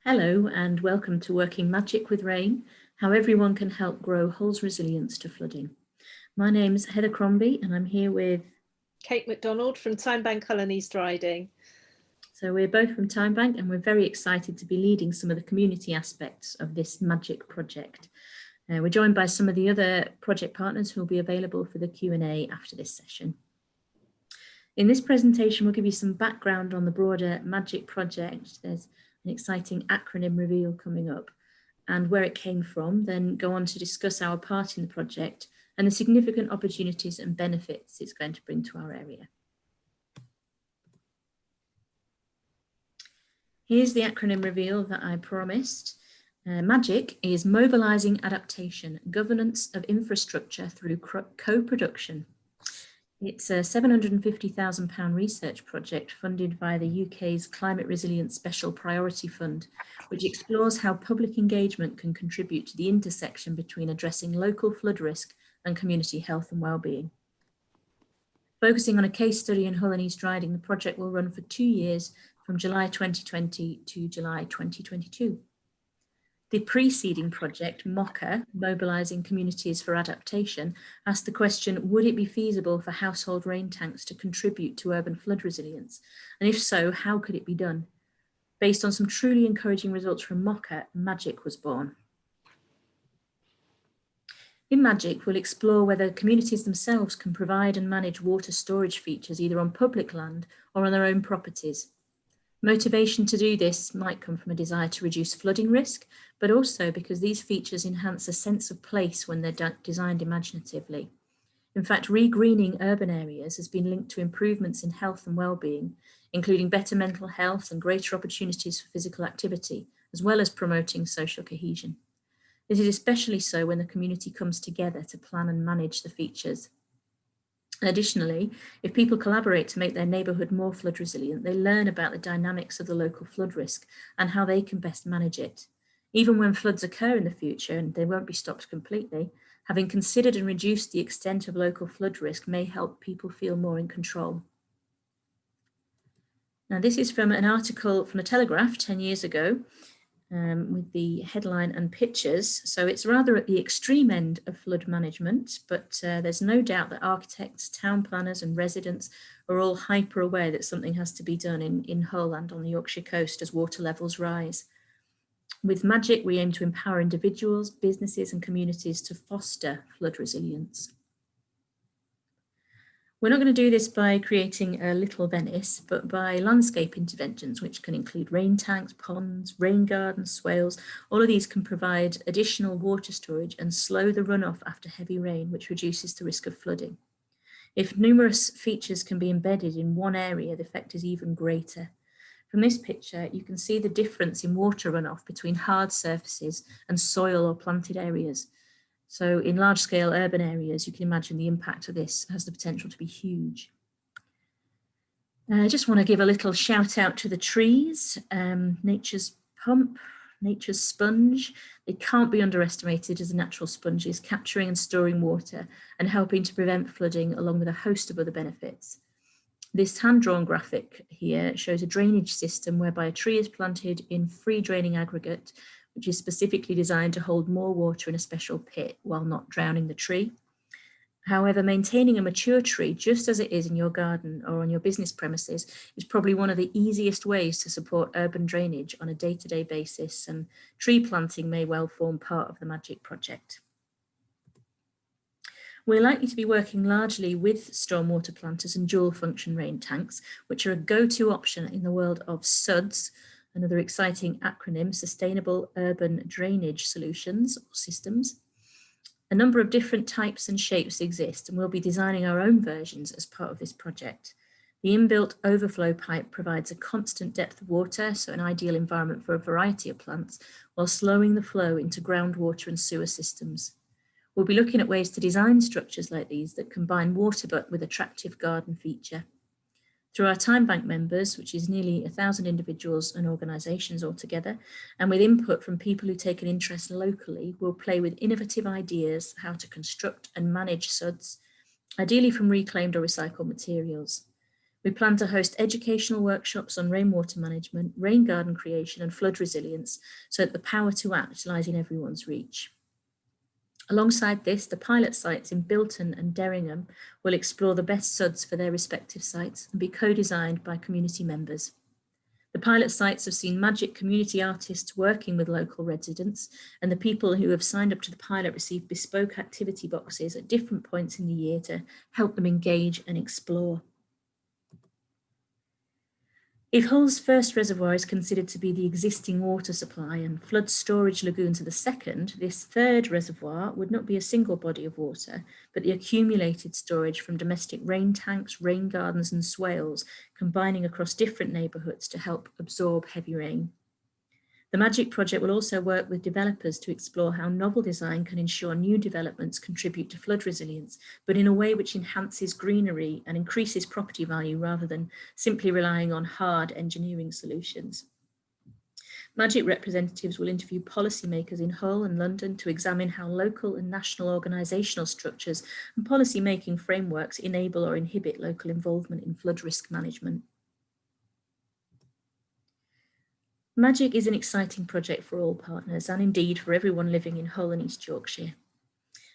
Hello and welcome to Working Magic with Rain, how everyone can help grow Hull's resilience to flooding. My name's Heather Crombie and I'm here with Kate MacDonald from Tynebank Hull and East Riding. So we're both from Tynebank and we're very excited to be leading some of the community aspects of this magic project. We're joined by some of the other project partners who will be available for the Q&A after this session. In this presentation, we'll give you some background on the broader magic project. There's an exciting acronym reveal coming up and where it came from, then go on to discuss our part in the project and the significant opportunities and benefits it's going to bring to our area. Here's the acronym reveal that I promised. MAGIC is Mobilising Adaptation, Governance of Infrastructure through Co-Production. It's a £750,000 research project funded by the UK's Climate Resilience Special Priority Fund, which explores how public engagement can contribute to the intersection between addressing local flood risk and community health and well-being. Focusing on a case study in Hull and East Riding, the project will run for 2 years from July 2020 to July 2022. The preceding project, MOCA, Mobilising Communities for Adaptation, asked the question, would it be feasible for household rain tanks to contribute to urban flood resilience? And if so, how could it be done? Based on some truly encouraging results from MOCA, MAGIC was born. In MAGIC, we'll explore whether communities themselves can provide and manage water storage features either on public land or on their own properties. Motivation to do this might come from a desire to reduce flooding risk, but also because these features enhance a sense of place when they're designed imaginatively. In fact, re-greening urban areas has been linked to improvements in health and well-being, including better mental health and greater opportunities for physical activity, as well as promoting social cohesion. This is especially so when the community comes together to plan and manage the features. Additionally, if people collaborate to make their neighbourhood more flood resilient, they learn about the dynamics of the local flood risk and how they can best manage it. Even when floods occur in the future, and they won't be stopped completely, having considered and reduced the extent of local flood risk may help people feel more in control. Now, this is from an article from the Telegraph 10 years ago, with the headline and pictures. So it's rather at the extreme end of flood management, but there's no doubt that architects, town planners and residents are all hyper aware that something has to be done in Hull and on the Yorkshire coast as water levels rise. With MAGIC, we aim to empower individuals, businesses and communities to foster flood resilience. We're not going to do this by creating a little Venice, but by landscape interventions, which can include rain tanks, ponds, rain gardens, swales. All of these can provide additional water storage and slow the runoff after heavy rain, which reduces the risk of flooding. If numerous features can be embedded in one area, the effect is even greater. From this picture, you can see the difference in water runoff between hard surfaces and soil or planted areas. So in large-scale urban areas, you can imagine the impact of this has the potential to be huge. I just want to give a little shout out to the trees, nature's pump, nature's sponge. They can't be underestimated as natural sponges, capturing and storing water and helping to prevent flooding along with a host of other benefits. This hand-drawn graphic here shows a drainage system whereby a tree is planted in free draining aggregate, which is specifically designed to hold more water in a special pit while not drowning the tree. However, maintaining a mature tree, just as it is in your garden or on your business premises, is probably one of the easiest ways to support urban drainage on a day-to-day basis, and tree planting may well form part of the MAGIC project. We're likely to be working largely with stormwater planters and dual function rain tanks, which are a go-to option in the world of SUDS, another exciting acronym, Sustainable Urban Drainage Solutions or Systems. A number of different types and shapes exist, and we'll be designing our own versions as part of this project. The inbuilt overflow pipe provides a constant depth of water, so an ideal environment for a variety of plants, while slowing the flow into groundwater and sewer systems. We'll be looking at ways to design structures like these that combine water but with attractive garden feature. Through our Tynebank members, which is nearly 1,000 individuals and organisations altogether, and with input from people who take an interest locally, we'll play with innovative ideas how to construct and manage SUDS, ideally from reclaimed or recycled materials. We plan to host educational workshops on rainwater management, rain garden creation and flood resilience so that the power to act lies in everyone's reach. Alongside this, the pilot sites in Bilton and Derringham will explore the best SUDs for their respective sites and be co-designed by community members. The pilot sites have seen Magic community artists working with local residents, and the people who have signed up to the pilot receive bespoke activity boxes at different points in the year to help them engage and explore. If Hull's first reservoir is considered to be the existing water supply and flood storage lagoons are the second, this third reservoir would not be a single body of water, but the accumulated storage from domestic rain tanks, rain gardens and swales combining across different neighbourhoods to help absorb heavy rain. The Magic project will also work with developers to explore how novel design can ensure new developments contribute to flood resilience, but in a way which enhances greenery and increases property value rather than simply relying on hard engineering solutions. Magic representatives will interview policymakers in Hull and London to examine how local and national organisational structures and policy-making frameworks enable or inhibit local involvement in flood risk management. Magic is an exciting project for all partners and indeed for everyone living in Hull and East Yorkshire.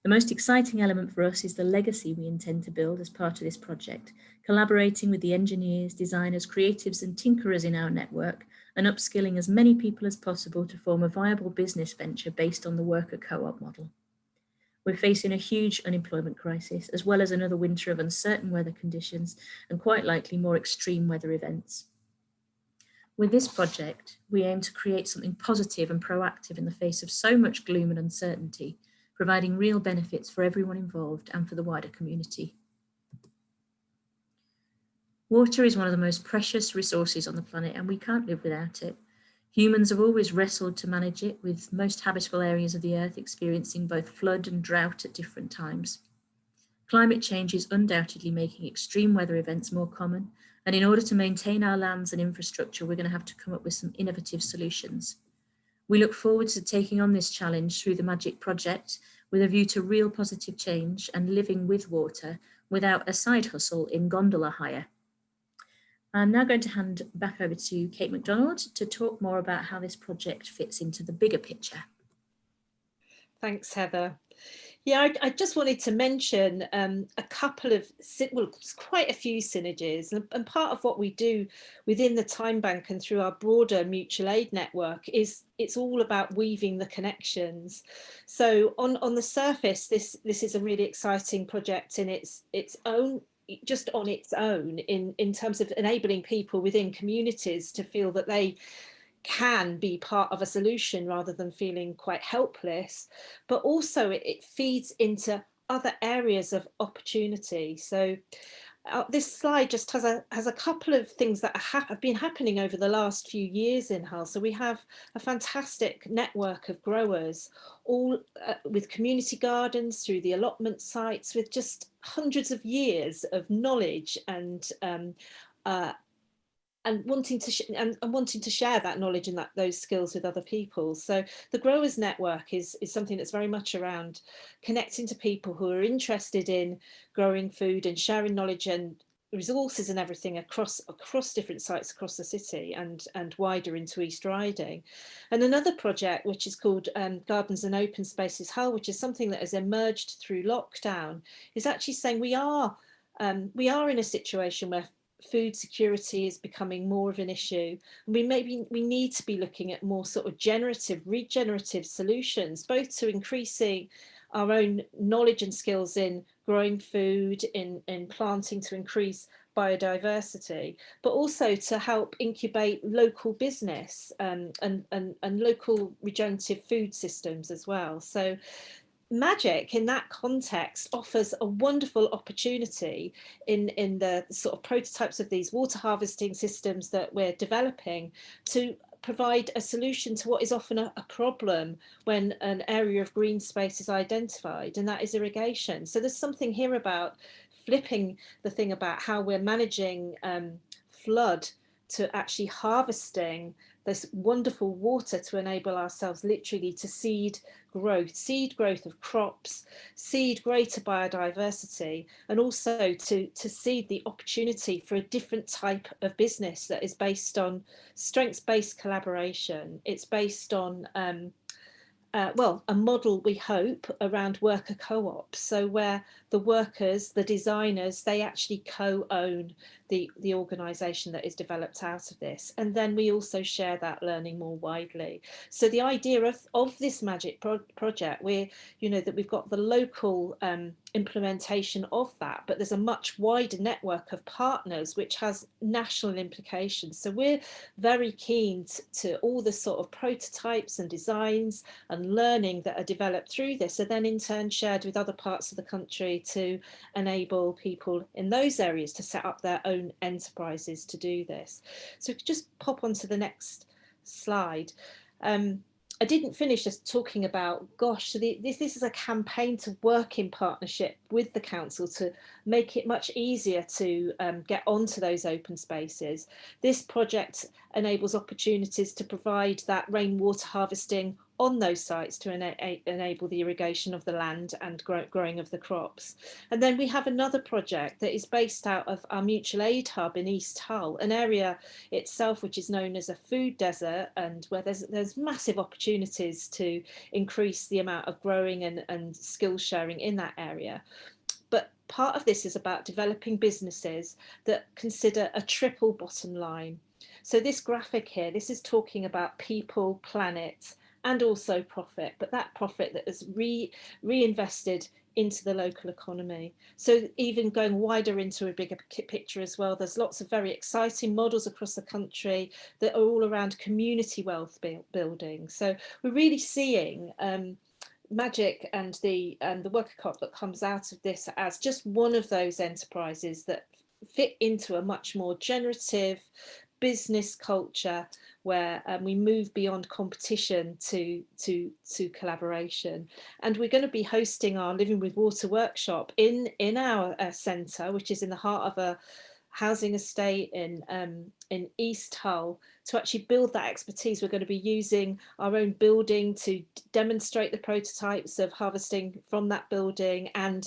The most exciting element for us is the legacy we intend to build as part of this project, collaborating with the engineers, designers, creatives and tinkerers in our network and upskilling as many people as possible to form a viable business venture based on the worker co-op model. We're facing a huge unemployment crisis, as well as another winter of uncertain weather conditions and quite likely more extreme weather events. With this project, we aim to create something positive and proactive in the face of so much gloom and uncertainty, providing real benefits for everyone involved and for the wider community. Water is one of the most precious resources on the planet and we can't live without it. Humans have always wrestled to manage it, with most habitable areas of the earth experiencing both flood and drought at different times. Climate change is undoubtedly making extreme weather events more common, and in order to maintain our lands and infrastructure, we're going to have to come up with some innovative solutions. We look forward to taking on this challenge through the Magic project with a view to real positive change and living with water without a side hustle in gondola hire. I'm now going to hand back over to Kate MacDonald to talk more about how this project fits into the bigger picture. Thanks, Heather. Yeah, I just wanted to mention a couple of, well, quite a few synergies, and part of what we do within the Time Bank and through our broader mutual aid network is it's all about weaving the connections. So on the surface, this is a really exciting project in its own, just on its own, in terms of enabling people within communities to feel that they can be part of a solution rather than feeling quite helpless, but also it feeds into other areas of opportunity. So this slide just has a couple of things that have been happening over the last few years in Hull. So we have a fantastic network of growers, all with community gardens through the allotment sites, with just hundreds of years of knowledge and wanting to share that knowledge and those skills with other people. So the Growers Network is something that's very much around connecting to people who are interested in growing food and sharing knowledge and resources and everything across different sites across the city and wider into East Riding. And another project which is called Gardens and Open Spaces Hull, which is something that has emerged through lockdown, is actually saying we are in a situation where food security is becoming more of an issue. And we need to be looking at more sort of regenerative solutions, both to increasing our own knowledge and skills in growing food, in planting to increase biodiversity, but also to help incubate local business and local regenerative food systems as well. So Magic in that context offers a wonderful opportunity in the sort of prototypes of these water harvesting systems that we're developing to provide a solution to what is often a problem when an area of green space is identified, and that is irrigation. So there's something here about flipping the thing about how we're managing flood to actually harvesting this wonderful water to enable ourselves literally to seed growth of crops, seed greater biodiversity, and also to seed the opportunity for a different type of business that is based on strengths-based collaboration. It's based on well, a model, we hope, around worker co-ops. So where the workers, the designers, they actually co-own the organisation that is developed out of this. And then we also share that learning more widely. So the idea of this magic project, that we've got the local implementation of that, but there's a much wider network of partners which has national implications. So we're very keen to all the sort of prototypes and designs and learning that are developed through this are then in turn shared with other parts of the country to enable people in those areas to set up their own enterprises to do this. So just pop onto the next slide. I didn't finish just talking about, gosh, so this is a campaign to work in partnership with the council to make it much easier to get onto those open spaces. This project enables opportunities to provide that rainwater harvesting on those sites to enable the irrigation of the land and growing of the crops. And then we have another project that is based out of our mutual aid hub in East Hull, an area itself which is known as a food desert, and where there's massive opportunities to increase the amount of growing and skill sharing in that area. But part of this is about developing businesses that consider a triple bottom line. So this graphic here, this is talking about people, planet, and also profit, but that profit that is reinvested into the local economy. So even going wider into a bigger picture as well, there's lots of very exciting models across the country that are all around community wealth building. So we're really seeing Magic and the worker co-op that comes out of this as just one of those enterprises that fit into a much more generative business culture where we move beyond competition to collaboration. And we're going to be hosting our Living with Water workshop in our centre, which is in the heart of a housing estate in East Hull, to actually build that expertise. We're going to be using our own building to demonstrate the prototypes of harvesting from that building and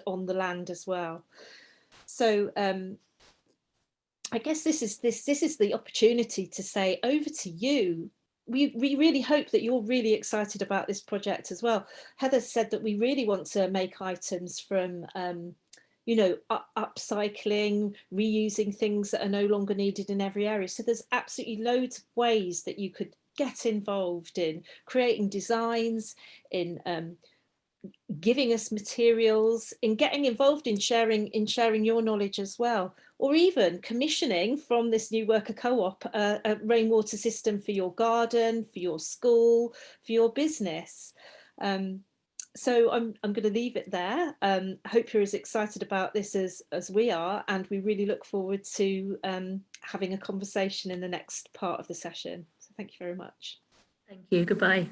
on the land as well. So I guess this is the opportunity to say over to you. We really hope that you're really excited about this project as well. Heather said that we really want to make items from upcycling, reusing things that are no longer needed in every area. So there's absolutely loads of ways that you could get involved in creating designs, in giving us materials, in getting involved in sharing your knowledge as well, or even commissioning from this new worker co-op a rainwater system for your garden, for your school, for your business. So I'm going to leave it there. I hope you're as excited about this as we are, and we really look forward to having a conversation in the next part of the session. So thank you very much. Thank you. Goodbye.